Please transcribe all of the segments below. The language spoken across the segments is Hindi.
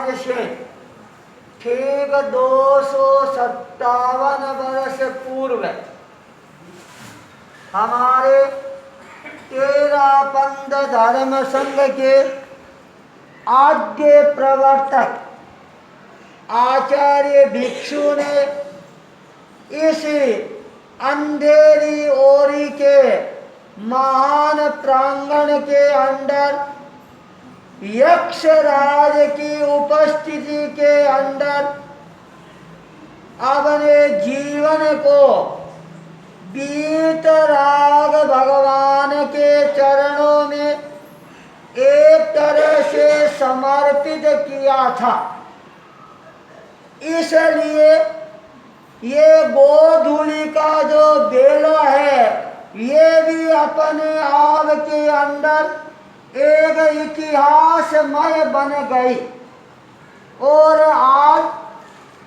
आज से ठीक 257 वर्ष पूर्व हमारे तेरापंथ धर्म संघ के आद्य प्रवर्तक आचार्य भिक्षु ने इस अंधेरी ओरी के महान प्रांगण के अंदर यक्षराज की उपस्थिति के अंदर अपने जीवन को वीतराग भगवान के चरणों में एक तरह से समर्पित किया था। इसलिए ये गोधूली का जो बेला है ये भी अपने आप के अंदर एक इतिहासमय बन गई। और आज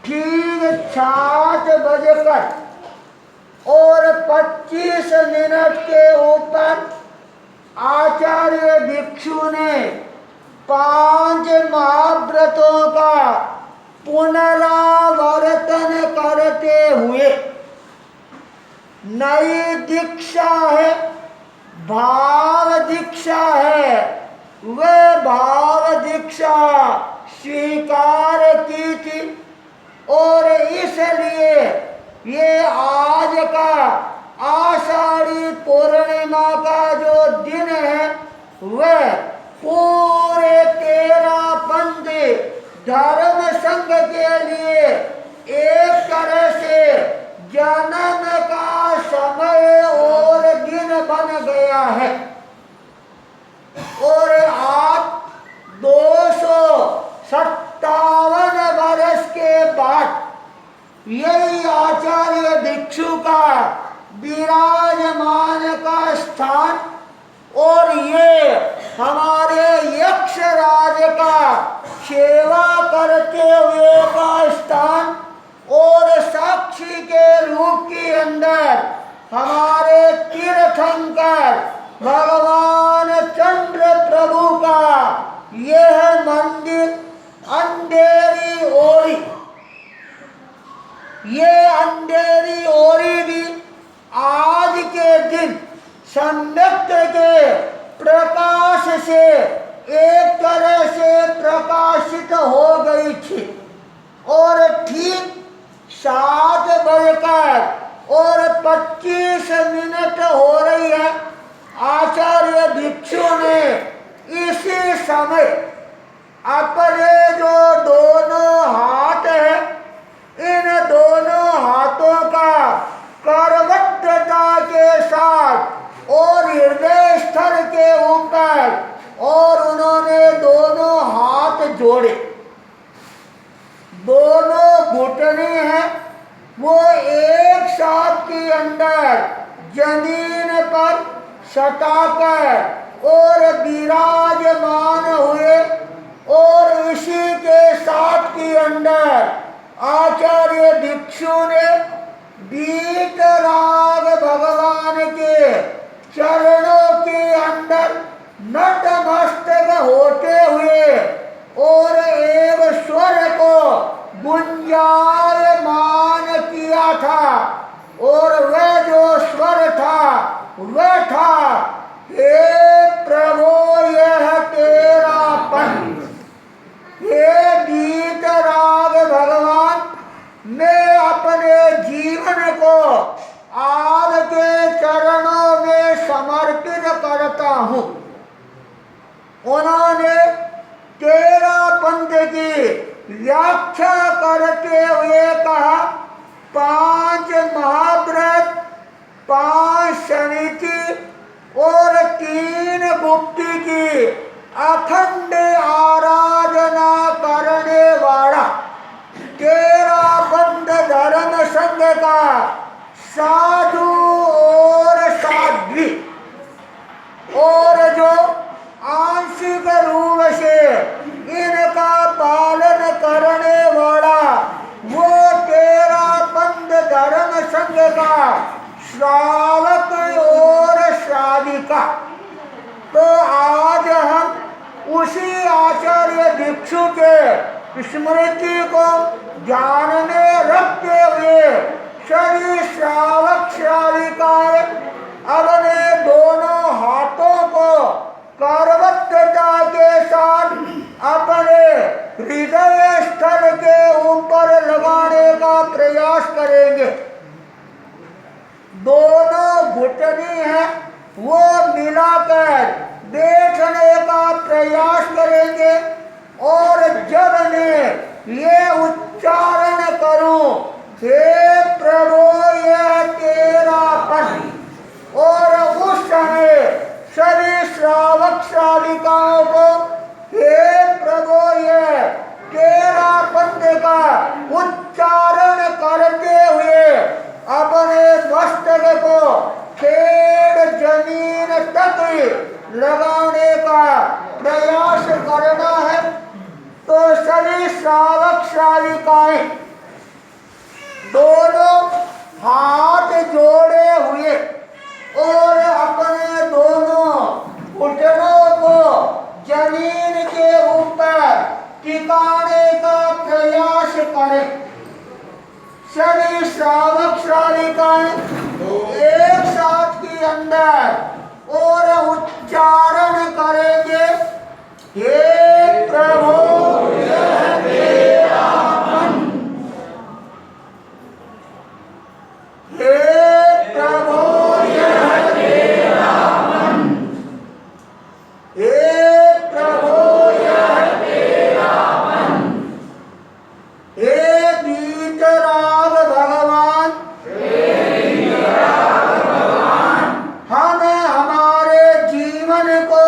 ठीक 7:25 के ऊपर आचार्य भिक्षु ने 5 महाव्रतों का पुनरावर्तन करते हुए नई दीक्षा है, भाव दीक्षा है, वह भाव दीक्षा स्वीकार की थी। और इसलिए ये आज का आषाढ़ी पूर्णिमा का जो दिन है वह पूरे तेरापंथ धर्म संघ के लिए एक तरह से जन्म का समय और दिन बन गया है। और आज 257 वर्ष के बाद यही आचार्य भिक्षु का विराजमान का स्थान और ये हमारे यक्षराज का सेवा करते हुए का स्थान और साक्षी के रूप के अंदर हमारे तीर्थंकर भगवान चंद्र प्रभु का यह मंदिर अंधेरी ओरी, ये अंधेरी ओरी भी आज के दिन सम्यक के प्रकाश से एक तरह से प्रकाशित हो गई थी। और ठीक 7:25 हो रही है। आचार्य भिक्षु ने इसी समय अपने जो दोनों हाथ है इन दोनों हाथों का करवटता के साथ और हृदय स्थल के ऊपर और उन्होंने दोनों हाथ जोड़े। दोनों घुटने हैं वो एक साथ के अंदर जमीन पर सटाकर और विराजमान हुए। और इसी के साथ के अंदर आचार्य भिक्षु ने वीतराग भगवान के चरणों के अंदर नतमस्तक होते हुए और एक स्वर को गुंजायमान किया था। और वह जो स्वर था वह था, हे प्रभु यह तेरा पंथ, हे वीतराग भगवान, मैं अपने जीवन को आपके चरणों में समर्पित करता हूँ। उन्होंने तेरापंथ की व्याख्या करते हुए कहा 5 महाव्रत, 5 समिति और 3 गुप्ती की अखंड आराधना करने वाला तेरापंथ धर्म संघ का साधु और साध्वी और जो आंशिक रूप से इनका पालन करने वाला वो तेरापंथ धर्म संघ का श्रावक और श्राविका। तो आज हम उसी आचार्य भिक्षु के स्मृति को ध्यान में रखते हुए सभी श्रावक श्राविकाएं अपने दोनों हाथों को करवत्तता के साथ अपने हृदय स्थल के ऊपर लगाने का प्रयास करेंगे। दोनों घुटने हैं वो मिलाकर देखने का प्रयास करेंगे और जब मैं ये उच्चारण करूं, हे प्रभु यह तेरा पद, और उस समय सभी श्रावक श्राविकाओं को हे प्रभु यह तेरा पद का उच्चारण करते हुए अपने मस्तक को छेड़ जमीन तक लगाने का प्रयास करना है। तो सभी श्रावक श्राविकाएं दोनों हाथ जोड़े हुए और अपने दोनों घुटनों को जमीन के ऊपर टिकाने का प्रयास करें। सभी श्रावक श्राविकाएं एक साथ के अंदर और उच्चारण करेंगे, हे प्रभु यह तेरा मन, हे प्रभु यह तेरा मन, हे प्रभु यह तेरा मन, हे वीतराग भगवान, हम हमारे जीवन को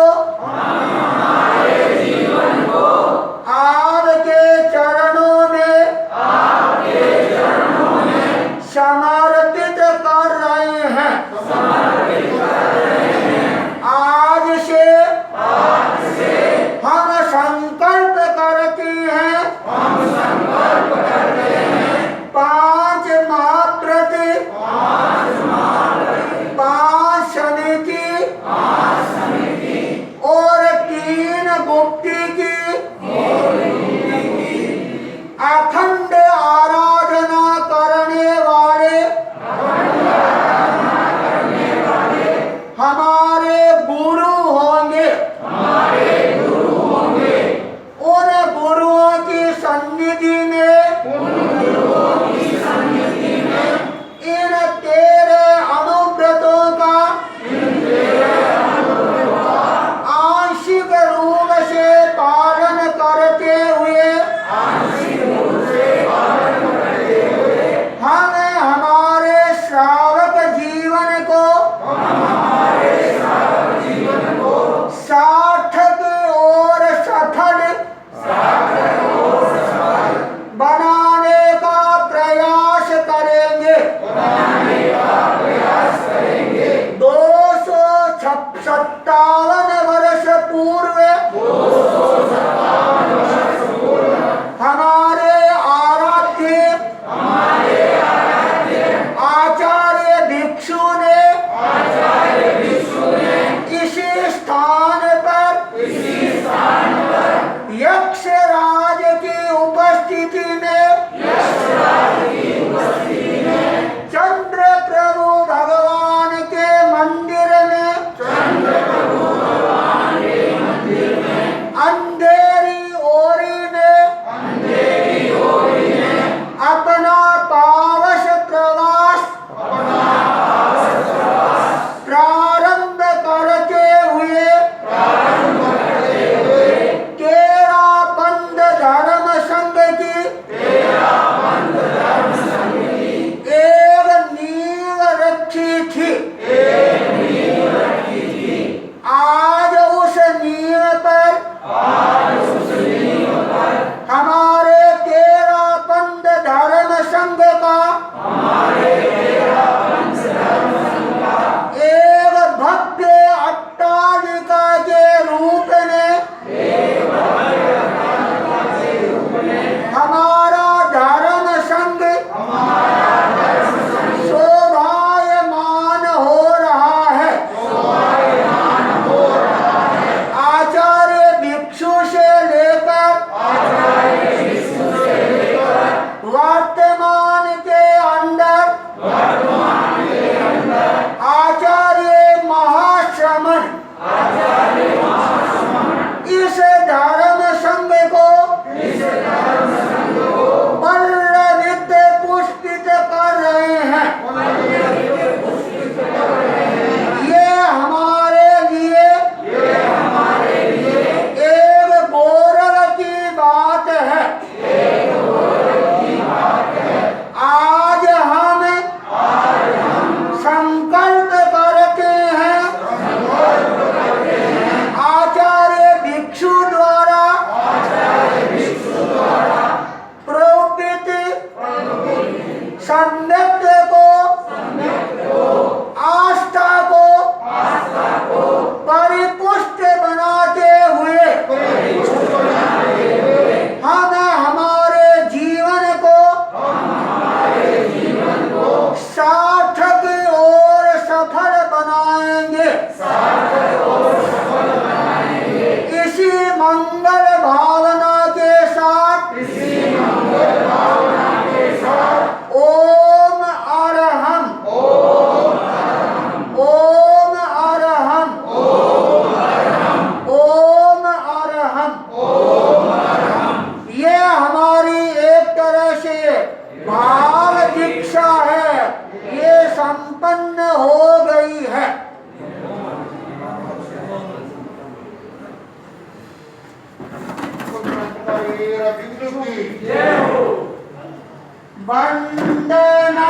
वीर बिंदु की वंदना